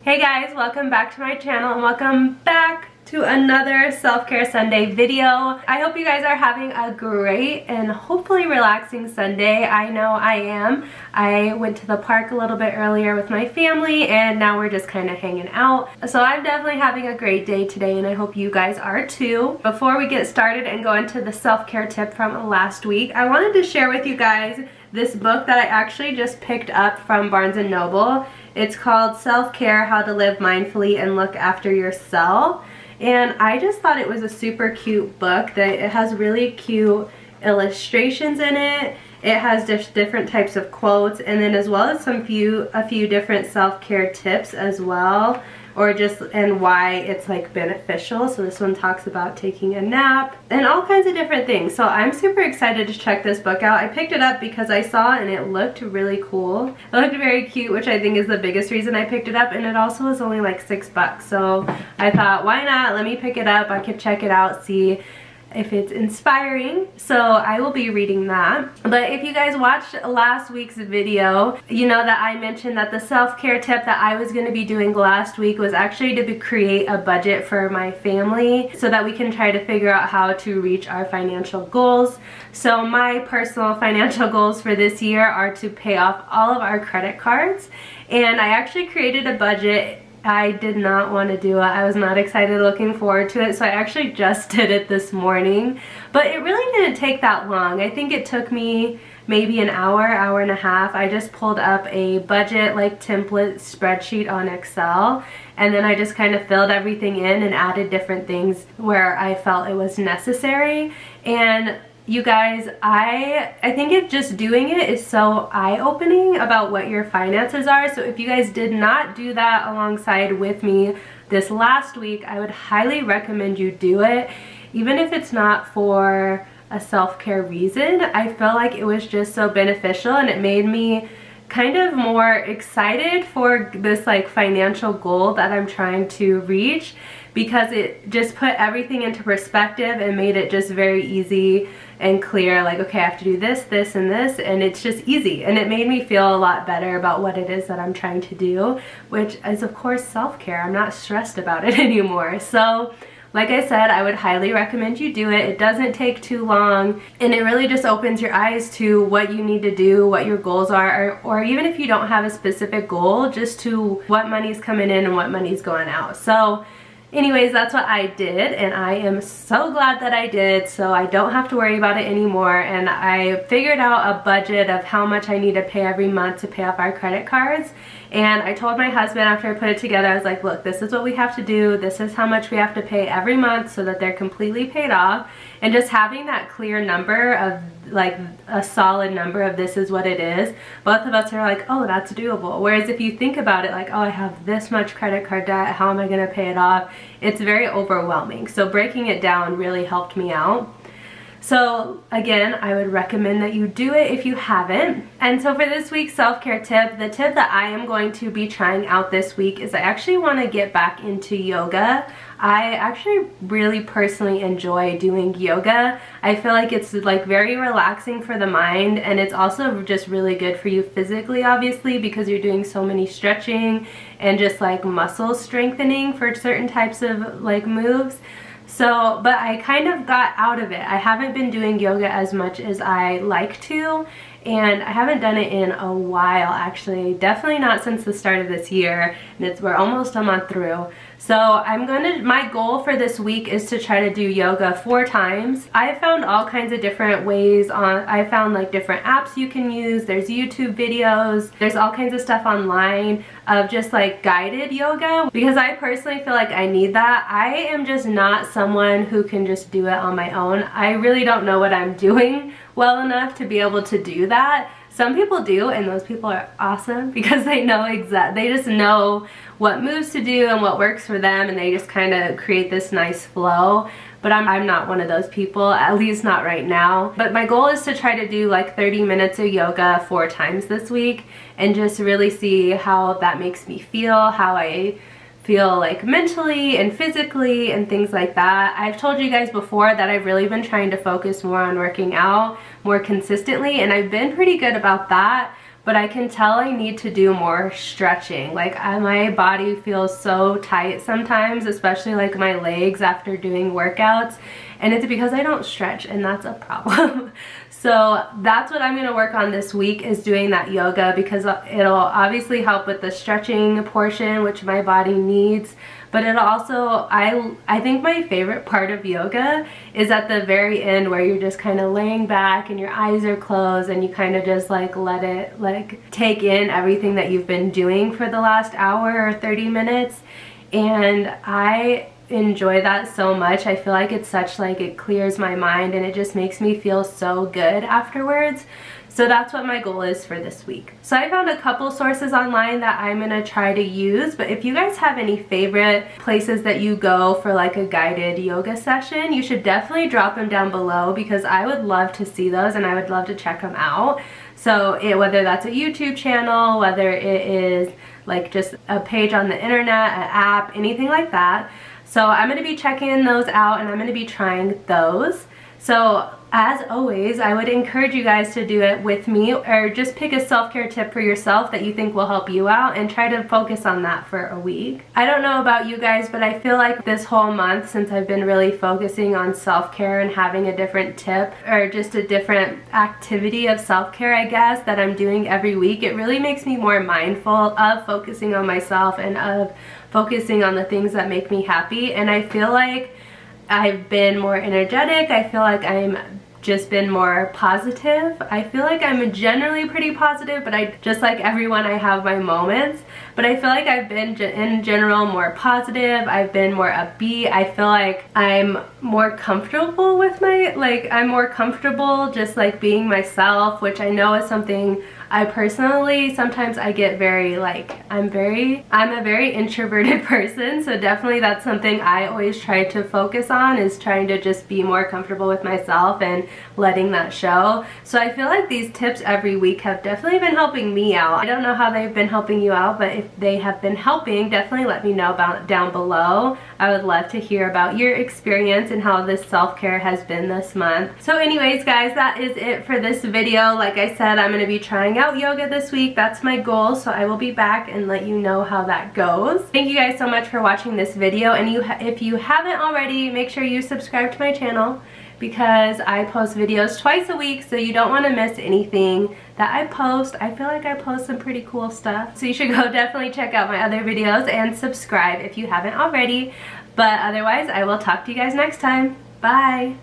Hey guys, welcome back to my channel and welcome back to another Self-Care Sunday video. I hope you guys are having a great and hopefully relaxing Sunday. I know I am. I went to the park a little bit earlier with my family and now we're just kind of hanging out. So I'm definitely having a great day today and I hope you guys are too. Before we get started and go into the self-care tip from last week, I wanted to share with you guys this book that I actually just picked up from Barnes & Noble. It's called Self-Care: How to Live Mindfully and Look After Yourself. And I just thought it was a super cute book. That it has really cute illustrations in it. It has different types of quotes, and then as well as a few different self-care tips as well, or just and why it's like beneficial. So this one talks about taking a nap and all kinds of different things. So I'm super excited to check this book out. I picked it up because I saw it and it looked really cool. It looked very cute, which I think is the biggest reason I picked it up, and it also was only like $6. So I thought, why not? Let me pick it up. I could check it out, see if it's inspiring. So I will be reading that. But if you guys watched last week's video, you know that I mentioned that the self-care tip that I was going to be doing last week was actually to create a budget for my family so that we can try to figure out how to reach our financial goals. So my personal financial goals for this year are to pay off all of our credit cards, and I actually created a budget. I did not want to do it. I was not excited, looking forward to it, so I actually just did it this morning. But it really didn't take that long. I think it took me maybe an hour and a half. I just pulled up a budget like template spreadsheet on Excel, and then I just kind of filled everything in and added different things where I felt it was necessary. And you guys, I think it just doing it is so eye-opening about what your finances are. So if you guys did not do that alongside with me this last week, I would highly recommend you do it. Even if it's not for a self-care reason, I felt like it was just so beneficial, and it made me kind of more excited for this like financial goal that I'm trying to reach, because it just put everything into perspective and made it just very easy and clear, like, okay, I have to do this, this, and this, and it's just easy. And it made me feel a lot better about what it is that I'm trying to do, which is of course self-care. I'm not stressed about it anymore. So like I said, I would highly recommend you do it. It doesn't take too long, and it really just opens your eyes to what you need to do, what your goals are, or even if you don't have a specific goal, just to what money's coming in and what money's going out. So anyways, that's what I did, and I am so glad that I did, so I don't have to worry about it anymore. And I figured out a budget of how much I need to pay every month to pay off our credit cards. And I told my husband after I put it together, I was like, look, this is what we have to do. This is how much we have to pay every month so that they're completely paid off. And just having that clear number of like a solid number of this is what it is, both of us are like, oh, that's doable. Whereas if you think about it like, oh, I have this much credit card debt, how am I going to pay it off? It's very overwhelming. So breaking it down really helped me out. So again, I would recommend that you do it if you haven't. And so for this week's self-care tip, the tip that I am going to be trying out this week is I actually want to get back into yoga. I actually really personally enjoy doing yoga. I feel like it's like very relaxing for the mind, and it's also just really good for you physically, obviously, because you're doing so many stretching and just like muscle strengthening for certain types of like moves. So, but I kind of got out of it. I haven't been doing yoga as much as I like to, and I haven't done it in a while actually. Definitely not since the start of this year, and we're almost a month through. So my goal for this week is to try to do yoga 4 times. I found all kinds of different ways I found like different apps you can use. There's YouTube videos. There's all kinds of stuff online of just like guided yoga, because I personally feel like I need that. I am just not someone who can just do it on my own. I really don't know what I'm doing well enough to be able to do that. Some people do, and those people are awesome because they know they just know what moves to do and what works for them, and they just kind of create this nice flow. But I'm not one of those people, at least not right now. But my goal is to try to do like 30 minutes of yoga 4 times this week, and just really see how that makes me feel, how I feel like mentally and physically and things like that. I've told you guys before that I've really been trying to focus more on working out more consistently, and I've been pretty good about that. but I can tell I need to do more stretching. Like my body feels so tight sometimes, especially like my legs after doing workouts, and it's because I don't stretch, and that's a problem. So that's what I'm gonna work on this week, is doing that yoga, because it'll obviously help with the stretching portion, which my body needs. But it also, I think my favorite part of yoga is at the very end, where you're just kind of laying back and your eyes are closed and you kind of just like let it like take in everything that you've been doing for the last hour or 30 minutes. And I enjoy that so much. I feel like it's such like, it clears my mind and it just makes me feel so good afterwards. So that's what my goal is for this week. So I found a couple sources online that I'm gonna try to use, but if you guys have any favorite places that you go for like a guided yoga session, you should definitely drop them down below, because I would love to see those and I would love to check them out. So whether that's a YouTube channel, whether it is like just a page on the internet, an app, anything like that. So I'm gonna be checking those out and I'm gonna be trying those. So as always, I would encourage you guys to do it with me, or just pick a self-care tip for yourself that you think will help you out and try to focus on that for a week. I don't know about you guys, but I feel like this whole month, since I've been really focusing on self-care and having a different tip or just a different activity of self-care, I guess, that I'm doing every week, it really makes me more mindful of focusing on myself and of focusing on the things that make me happy. And I feel like I've been more energetic. I feel like I'm just been more positive. I feel like I'm generally pretty positive, but I just like everyone, I have my moments. But I feel like I've been in general more positive. I've been more upbeat. I feel like I'm more comfortable with I'm more comfortable just like being myself, which I know is something I personally, sometimes I get very like, I'm a very introverted person, so definitely that's something I always try to focus on, is trying to just be more comfortable with myself and letting that show. So I feel like these tips every week have definitely been helping me out. I don't know how they've been helping you out, but if they have been helping, definitely let me know about down below. I would love to hear about your experience and how this self-care has been this month. So anyways guys, that is it for this video. Like I said, I'm going to be trying out yoga this week. That's my goal, so I will be back and let you know how that goes. Thank you guys so much for watching this video, and if you haven't already, make sure you subscribe to my channel, because I post videos twice a week, so you don't want to miss anything that I post. I feel like I post some pretty cool stuff, so you should go definitely check out my other videos and subscribe if you haven't already. But otherwise, I will talk to you guys next time. Bye!